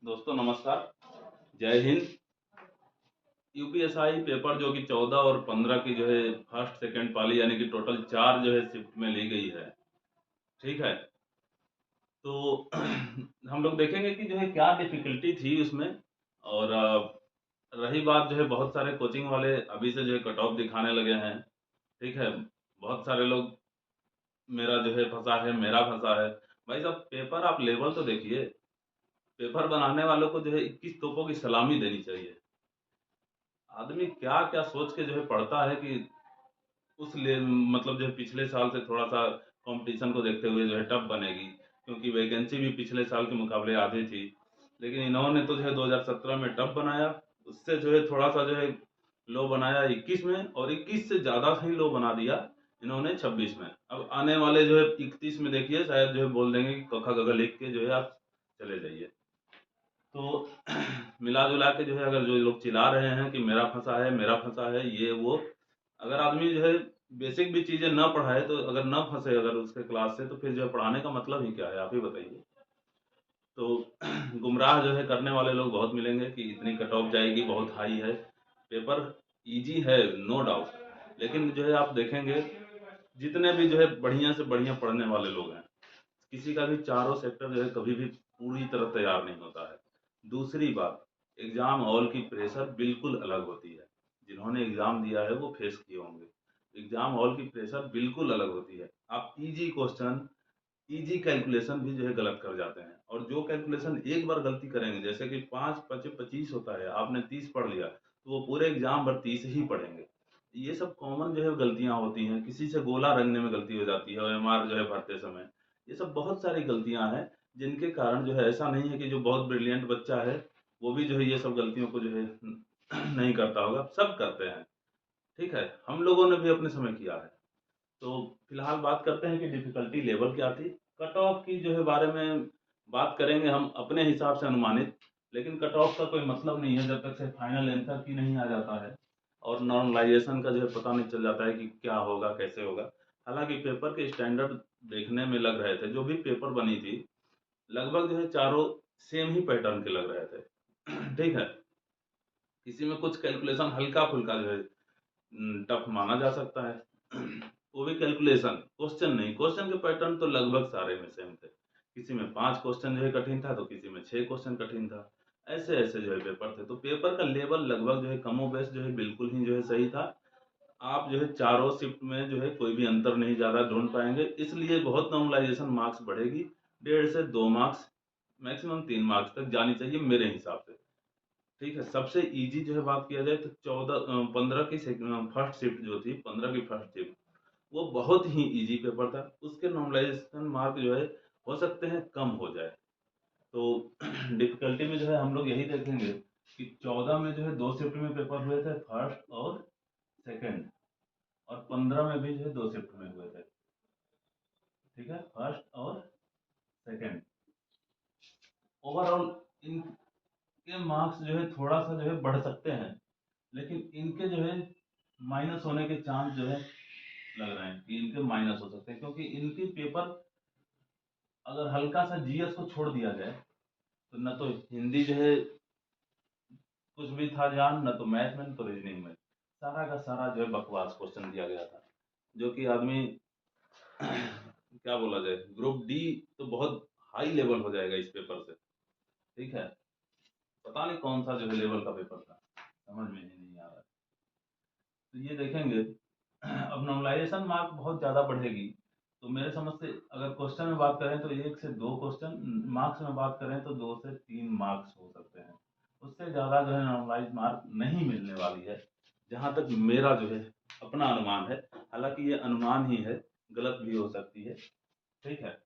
दोस्तों नमस्कार, जय हिंद। यूपीएसआई पेपर जो कि 14 और 15 की जो है फर्स्ट सेकंड पाली यानी कि टोटल 4 जो है शिफ्ट में ली गई है। ठीक है, तो हम लोग देखेंगे कि जो है क्या डिफिकल्टी थी उसमें। और रही बात जो है, बहुत सारे कोचिंग वाले अभी से जो है कट ऑफ दिखाने लगे हैं। ठीक है, बहुत सारे लोग मेरा जो है फंसा है, मेरा फंसा है। भाई साहब, पेपर आप लेवल तो देखिए। पेपर बनाने वालों को जो है 21 तोपों की सलामी देनी चाहिए। आदमी क्या क्या सोच के जो है पढ़ता है कि मतलब जो है पिछले साल से थोड़ा सा कंपटीशन को देखते हुए जो है टफ बनेगी, क्योंकि वैकेंसी भी पिछले साल के मुकाबले आधी थी। लेकिन इन्होंने तो जो है 2017 में टफ बनाया, उससे जो है थोड़ा सा जो है लो बनाया 21 में, और 21 से ज़्यादा ही लो बना दिया इन्होंने 26 में। अब आने वाले जो है 31 में देखिए, शायद जो है बोल देंगे कि कखा गगा लिख के जो है आप चले जाइए। तो मिला जुला के जो है, अगर जो लोग चिल्ला रहे हैं कि मेरा फंसा है, मेरा फंसा है, ये वो, अगर आदमी जो है बेसिक भी चीजें ना पढ़ाए, तो अगर ना फंसे अगर उसके क्लास से, तो फिर जो है पढ़ाने का मतलब ही क्या है, आप ही बताइए। तो गुमराह जो है करने वाले लोग बहुत मिलेंगे कि इतनी कट ऑफ जाएगी, बहुत हाई है। पेपर इजी है, नो डाउट। लेकिन जो है आप देखेंगे, जितने भी जो है बढ़िया से बढ़िया पढ़ने वाले लोग हैं, किसी का भी चारों सेक्टर जो है कभी भी पूरी तरह तैयार नहीं होता है। दूसरी बात, एग्जाम हॉल की प्रेशर बिल्कुल अलग होती है। जिन्होंने एग्जाम दिया है वो फेस किए होंगे। एग्जाम हॉल की प्रेशर बिल्कुल अलग होती है। आप इजी क्वेश्चन, इजी कैलकुलेशन भी जो है गलत कर जाते हैं, और जो कैलकुलेशन एक बार गलती करेंगे, जैसे कि 5 5 25 होता है, आपने 30 पढ़ लिया, तो वो पूरे एग्जाम भर 30 ही पढ़ेंगे। ये सब कॉमन जो है गलतियां होती हैं। किसी से गोला रंगने में गलती हो जाती है, ओएमआर जो है भरते समय। ये सब बहुत सारी गलतियां हैं, जिनके कारण जो है ऐसा नहीं है कि जो बहुत ब्रिलियंट बच्चा है वो भी जो है ये सब गलतियों को जो है नहीं करता होगा, सब करते हैं। ठीक है, हम लोगों ने भी अपने समय किया है। तो फिलहाल बात करते हैं कि डिफिकल्टी लेवल क्या थी। कट ऑफ की जो है बारे में बात करेंगे हम अपने हिसाब से अनुमानित। लेकिन कट ऑफ का कोई मतलब नहीं है जब तक से फाइनल आंसर की नहीं आ जाता है, और नॉर्मलाइजेशन का जो है पता नहीं चल जाता है कि क्या होगा, कैसे होगा। हालांकि पेपर के स्टैंडर्ड देखने में लग रहे थे, जो भी पेपर बनी थी लगभग जो है चारों सेम ही पैटर्न के लग रहे थे। ठीक है, किसी में कुछ कैलकुलेशन हल्का फुल्का जो है टफ माना जा सकता है। वो भी कैलकुलेशन, क्वेश्चन नहीं। क्वेश्चन के पैटर्न तो लगभग सारे में सेम थे। किसी में 5 क्वेश्चन जो है कठिन था, तो किसी में 6 क्वेश्चन कठिन था। ऐसे ऐसे जो है पेपर थे, तो पेपर का लेवल लगभग जो है कमो बेश जो है बिल्कुल ही जो है सही था। आप जो है चारों शिफ्ट में जो है कोई भी अंतर नहीं ज़्यादा ढूंढ पाएंगे, इसलिए बहुत नॉर्मलाइजेशन मार्क्स बढ़ेगी। 1.5 से 2 मार्क्स, मैक्सिमम 3 मार्क्स तक जानी चाहिए मेरे हिसाब से। ठीक है, सबसे इजी जो है बात किया जाए तो 15 की फर्स्ट शिफ्ट जो थी, 15 की फर्स्ट शिफ्ट, वो बहुत ही इजी पेपर था। उसके नॉर्मलाइजेशन मार्क जो है हो सकते हैं कम हो जाए। तो डिफिकल्टी में जो है हम लोग यही देखेंगे कि 14 में जो है 2 शिफ्ट में पेपर हुए थे, फर्स्ट और सेकंड, और 15 में भी जो है 2 शिफ्ट में हुए थे। ठीक है, फर्स्ट और सेकंड। ओवरऑल इनके मार्क्स जो है थोड़ा सा जो है बढ़ सकते हैं, लेकिन इनके जो है माइनस होने के चांस जो है लग रहे हैं कि इनके माइनस हो सकते हैं, क्योंकि इनकी पेपर अगर हल्का सा जीएस को छोड़ दिया जाए, तो न तो हिंदी जो है कुछ भी था जान, न तो मैथ में, न तो रीजनिंग में। सारा का सारा जो है बकवास क्वेश्चन दिया गया था, जो कि आदमी क्या बोला जाए, ग्रुप डी तो बहुत हाई लेवल हो जाएगा इस पेपर से। ठीक है, पता नहीं कौन सा जो है लेवल का पेपर था, समझ में ही नहीं आ रहा है। तो ये देखेंगे, अब नॉर्मलाइजेशन मार्क बहुत ज़्यादा बढ़ेगी। तो मेरे समझ से अगर क्वेश्चन में बात करें तो 1 से 2 क्वेश्चन, मार्क्स में बात करें तो 2 से 3 मार्क्स हो सकते हैं। उससे ज़्यादा जो है नॉर्मलाइज मार्क नहीं मिलने वाली है, जहाँ तक मेरा जो है अपना अनुमान है। हालांकि ये अनुमान ही है, गलत भी हो सकती है। ठीक है,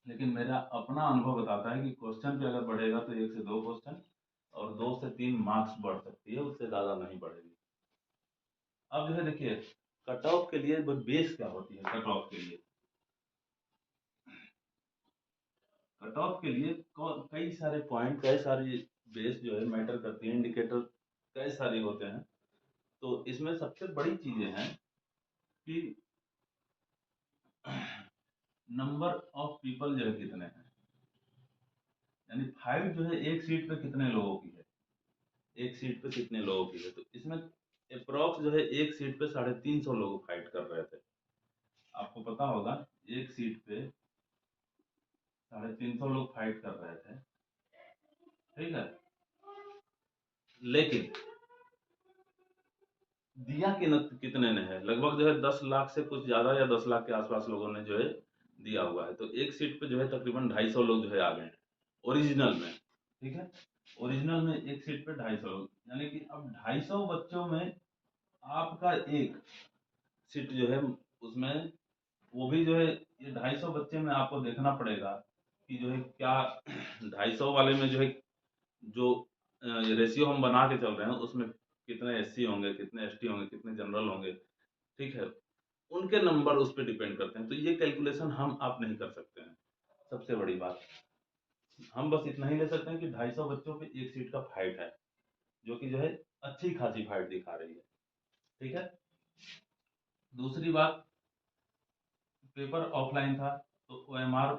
लेकिन मेरा अपना अनुभव बताता है कि क्वेश्चन भी अगर बढ़ेगा तो 1 से 2 क्वेश्चन, और 2 से 3 मार्क्स बढ़ सकती है, उससे ज़्यादा नहीं बढ़ेगी। अब जो है देखिए, कट ऑफ के लिए बेस क्या होती है। कट ऑफ के लिए, कट ऑफ के लिए कई सारे पॉइंट, कई सारी बेस जो है मैटर करती है, इंडिकेटर कई सारे होते हैं। तो इसमें सबसे बड़ी चीजें हैं कि नंबर ऑफ पीपल जो है कितने हैं, यानी हाइट जो है एक सीट पे कितने लोगों की है, एक सीट पे कितने लोगों की है, तो इसमें अप्रोक्स जो है एक सीट पे 350 लोग फाइट कर रहे थे। आपको पता होगा एक सीट पे 350 लोग फाइट कर रहे थे, ठीक है। लेकिन दिया कितने ने है, लगभग जो है 10 लाख से कुछ ज्यादा या 10 लाख के आसपास लोगों ने जो है दिया हुआ है। तो एक सीट पे जो है तकरीबन 250 लोग जो है आ गए हैं ओरिजिनल में, ठीक है। ओरिजिनल में एक सीट पे 250 लोग, यानी कि अब 250 बच्चों में आपका एक सीट जो है उसमें, वो भी जो है ये 250 बच्चे में आपको देखना पड़ेगा कि जो है क्या 250 वाले में जो है जो रेशियो हम बना के चल रहे हैं उसमें कितने एससी होंगे, कितने एसटी होंगे, कितने जनरल होंगे, ठीक है। उनके नंबर उस पर डिपेंड करते हैं। तो ये कैलकुलेशन हम आप नहीं कर सकते हैं। सबसे बड़ी बात, हम बस इतना ही ले सकते हैं कि 250 बच्चों पे एक सीट का फाइट है, जो कि जो है अच्छी खासी फाइट दिखा रही है, ठीक है। दूसरी बात, पेपर ऑफलाइन था तो ओएमआर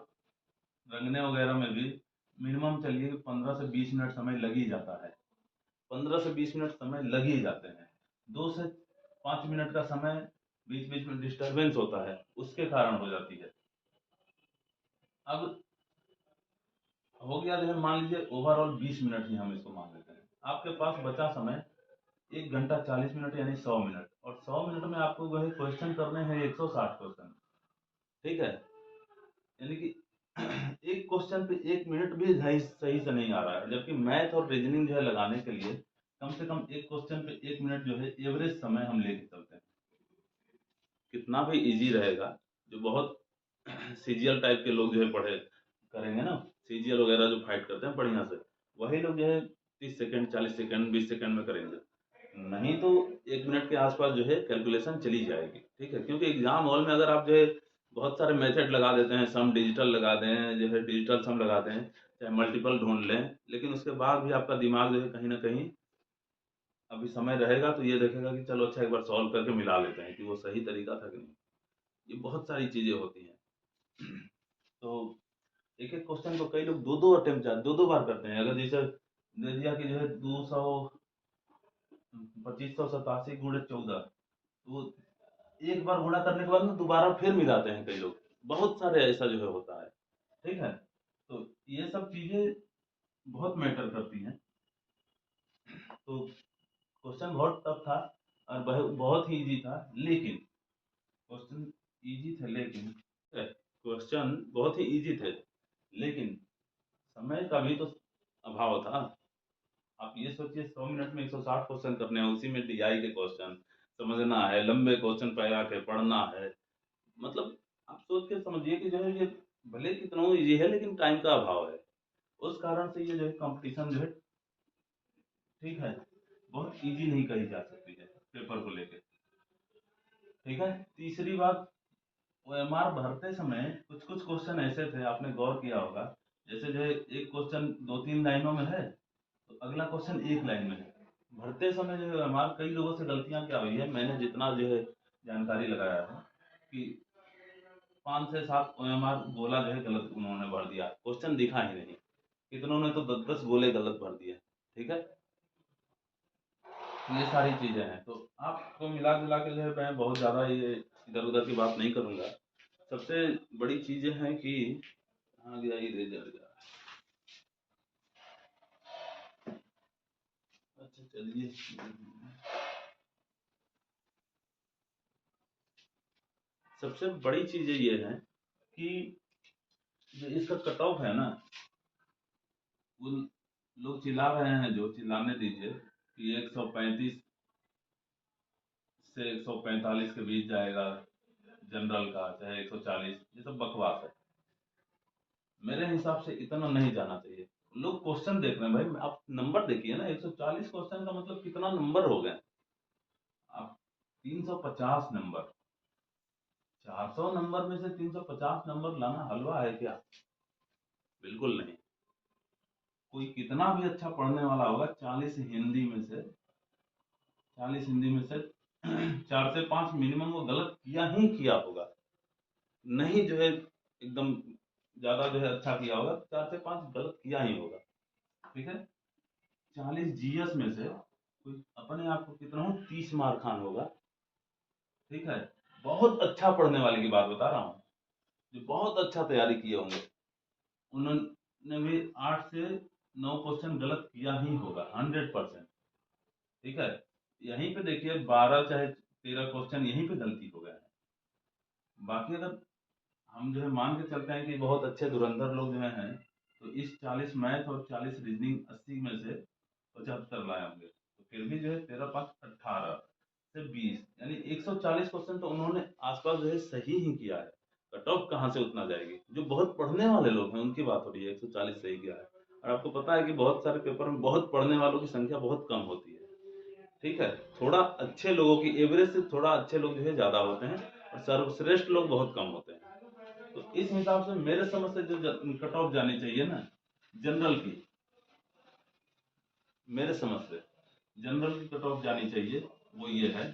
रंगने वगैरह में भी मिनिमम चलिए 15 से 20 मिनट समय लग ही जाता है, 15 से 20 मिनट समय लग ही जाते हैं। 2 से 5 मिनट का समय बीच बीच में डिस्टरबेंस होता है, उसके कारण हो जाती है। अब हो गया जो है, मान लीजिए ओवरऑल 20 मिनट ही हम इसको मान लेते हैं, आपके पास बचा समय 1 घंटा 40 मिनट यानी 100 मिनट, और 100 मिनट में आपको जो है क्वेश्चन करने हैं 160 क्वेश्चन, ठीक है। यानी कि एक क्वेश्चन पे 1 मिनट भी सही सही से नहीं आ रहा है, जबकि मैथ और रीजनिंग जो है लगाने के लिए कम से कम एक क्वेश्चन पे 1 मिनट जो है एवरेज समय हम लेके चलते हैं। कितना भी इजी रहेगा, जो बहुत सीजीएल टाइप के लोग जो है पढ़े करेंगे ना, सीजीएल वगैरह जो फाइट करते हैं बढ़िया से, वही लोग जो है 30 सेकंड 40 सेकंड 20 सेकंड में करेंगे। नहीं तो 1 मिनट के आसपास जो है कैलकुलेशन चली जाएगी, ठीक है। क्योंकि एग्जाम हॉल में अगर आप जो है बहुत सारे मेथड लगा देते हैं, सम डिजिटल लगा दें, जो है डिजिटल सम लगा दें, चाहे मल्टीपल ढूंढ लें, लेकिन उसके बाद भी आपका दिमाग जो है कहीं ना कहीं अभी समय रहेगा तो ये देखेगा कि चलो अच्छा एक बार सॉल्व करके मिला लेते हैं कि वो सही तरीका था कि नहीं। ये बहुत सारी चीजें होती हैं। तो एक एक क्वेश्चन को कई लोग दो दो अटेम्प्ट दो दो बार करते हैं। अगर जैसे दे दिया कि जो है 2587 × 14, तो एक बार गुणा करने के बाद में दोबारा फिर मिलाते हैं कई लोग, बहुत सारे ऐसा जो है होता है, ठीक है। तो ये सब चीजें बहुत मैटर करती हैं। तो क्वेश्चन बहुत टफ था और बहुत ही इजी था, लेकिन क्वेश्चन इजी थे, लेकिन क्वेश्चन बहुत ही इजी थे, लेकिन समय का भी तो अभाव था। आप ये सोचिए 100 मिनट में 160 क्वेश्चन करने हैं, उसी में डीआई के क्वेश्चन समझना है, लंबे क्वेश्चन पैरा के पढ़ना है, मतलब आप सोच के समझिए कि जो है ये भले कितना इजी है लेकिन टाइम का अभाव है। उस कारण से ये जो है कंपटीशन जो है, ठीक है, बहुत इजी नहीं कही जा सकती है पेपर को लेके, ठीक है। तीसरी बात, ओएमआर भरते समय कुछ कुछ क्वेश्चन ऐसे थे, आपने गौर किया होगा, जैसे जो है एक क्वेश्चन 2-3 लाइनों में है तो अगला क्वेश्चन एक लाइन में है। भरते समय जो है ओएमआर कई लोगों से गलतियां क्या हुई है, मैंने जितना जो है जानकारी लगाया है कि 5 से 7 ओएमआर गोला जो है गलत उन्होंने भर दिया, क्वेश्चन दिखा ही नहीं। कितनों ने तो 10-10 गोले गलत भर दिए, ठीक है। ये सारी चीजें हैं, तो आपको मिला जुला के जो है मैं बहुत ज्यादा ये इधर उधर की बात नहीं करूंगा। सबसे बड़ी चीजें हैं कि कहाँ गया ये रिजल्ट। अच्छा चलिए, सबसे बड़ी चीजें ये है कि जो इसका कट ऑफ है ना, वो लोग चिल्ला रहे हैं, जो चिल्लाने दीजिए कि 135 से 145 के बीच जाएगा जनरल का, चाहे 140, ये सब बकवास है। मेरे हिसाब से इतना नहीं जाना चाहिए। लोग क्वेश्चन देख रहे हैं भाई, आप नंबर देखिए ना, 140 क्वेश्चन का मतलब कितना नंबर हो गए। आप 350 नंबर, 400 नंबर में से 350 नंबर लाना हलवा है क्या? बिल्कुल नहीं। कोई कितना भी अच्छा पढ़ने वाला होगा, 40 हिंदी में से 4 से 5 मिनिमम वो गलत किया ही किया होगा, नहीं जो है एकदम ज्यादा जो है अच्छा किया होगा, 4 से 5 गलत किया ही होगा। ठीक है। 40 जीएस में से कोई अपने आप को कितना हूँ 30 मार्क खान होगा। ठीक है। बहुत अच्छा पढ़ने वाले की बात बता रहा हूँ, जो बहुत अच्छा तैयारी किए होंगे, उन्होंने भी 8 से 9 क्वेश्चन गलत किया ही होगा 100%। ठीक है। यहीं पे देखिए 12 चाहे 13 क्वेश्चन यहीं पे गलती हो गए हैं। बाकी अगर हम जो है मान के चलते हैं कि बहुत अच्छे धुरंधर लोग जो हैं, तो इस 40 मैथ और 40 रीजनिंग 80 में से 75 लाए होंगे, तो फिर भी जो है 13 5 18 से 20 यानी 140 क्वेश्चन तो उन्होंने आसपास जो है सही ही किया है। कट ऑफ कहाँ से उतना जाएगी? जो बहुत पढ़ने वाले लोग हैं उनकी बात हो रही है, 140 सही किया है। और आपको पता है कि बहुत सारे पेपर में बहुत पढ़ने वालों की संख्या बहुत कम होती है। ठीक है। थोड़ा अच्छे लोगों की एवरेज से थोड़ा अच्छे लोग जो है ज्यादा होते हैं, और सर्वश्रेष्ठ लोग बहुत कम होते हैं। तो इस हिसाब से मेरे समझ से जो कट ऑफ जानी चाहिए ना जनरल की, मेरे समझ से जनरल की कट ऑफ जानी चाहिए, वो ये है।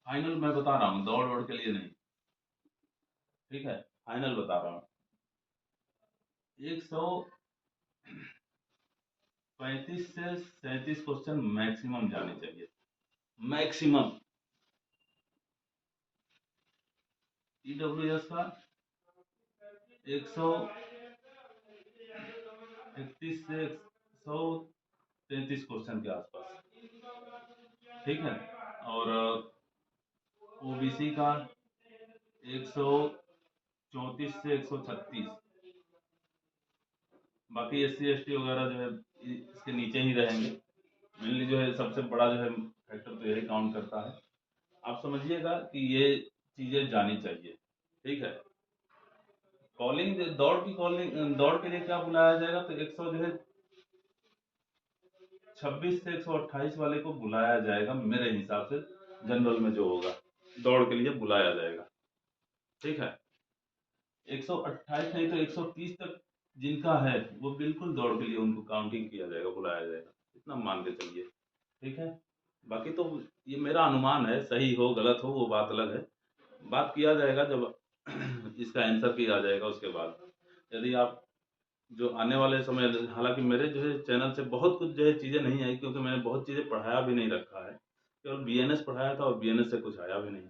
फाइनल मैं बता रहा हूँ, दौड़ वोड़ के लिए नहीं। ठीक है। फाइनल बता रहा हूँ। 135 से 37 क्वेश्चन मैक्सिमम जाने चाहिए, मैक्सिमम। ईडब्ल्यूएस का 131 से 133 क्वेश्चन के आसपास। ठीक है। और ओबीसी का 134 से 136। बाकी एससी एसटी वगैरह जो है इसके नीचे ही रहेंगे। मेनली जो है सबसे बड़ा जो है फैक्टर तो यही काउंट करता है। आप समझिएगा कि ये चीजें जानी चाहिए। ठीक है। कॉलिंग दौड़ की कॉलिंग दौड़ के लिए क्या बुलाया जाएगा, तो 100 जो है 26 से 128 वाले को बुलाया जाएगा मेरे हिसाब से। जनरल में जो होगा दौड़ के लिए बुलाया जाएगा। ठीक है। 128 नहीं तो 130 तक जिनका है वो बिल्कुल दौड़ के लिए उनको काउंटिंग किया जाएगा, बुलाया जाएगा, इतना मान के चलिए। ठीक है। बाकी तो ये मेरा अनुमान है, सही हो गलत हो वो बात अलग है। बात किया जाएगा जब इसका आंसर किया जाएगा उसके बाद। यदि आप जो आने वाले समय, हालांकि मेरे जो है चैनल से बहुत कुछ जो है चीज़ें नहीं आई, क्योंकि मैंने बहुत चीज़ें पढ़ाया भी नहीं रखा है, केवल बीएनएस पढ़ाया था और बीएनएस से कुछ आया भी नहीं।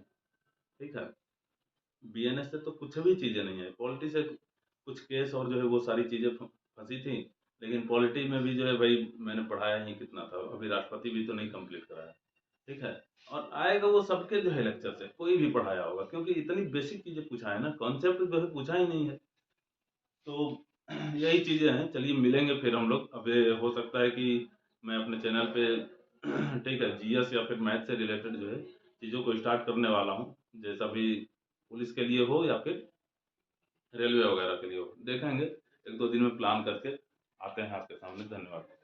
ठीक है। बीएनएस से तो कुछ भी चीज़ें नहीं आई, पॉलिटी से कुछ केस और जो है वो सारी चीज़ें फंसी थी। लेकिन पॉलिटी में भी जो है भाई मैंने पढ़ाया ही कितना था, अभी राष्ट्रपति भी तो नहीं कंप्लीट कराया। ठीक है। और आएगा वो सबके जो है लेक्चर से कोई भी पढ़ाया होगा, क्योंकि इतनी बेसिक चीज़ें पूछा है ना, कॉन्सेप्ट जो है पूछा ही नहीं है। तो यही चीज़ें हैं। चलिए मिलेंगे फिर हम लोग। अब ये हो सकता है कि मैं अपने चैनल पे ठीक है जीएस या फिर मैथ से रिलेटेड जो है चीज़ों को स्टार्ट करने वाला हूँ, जैसा भी पुलिस के लिए हो या फिर रेलवे वगैरह के लिए हो, देखेंगे। 1 2 दिन में प्लान करके आते हैं आपके सामने। धन्यवाद।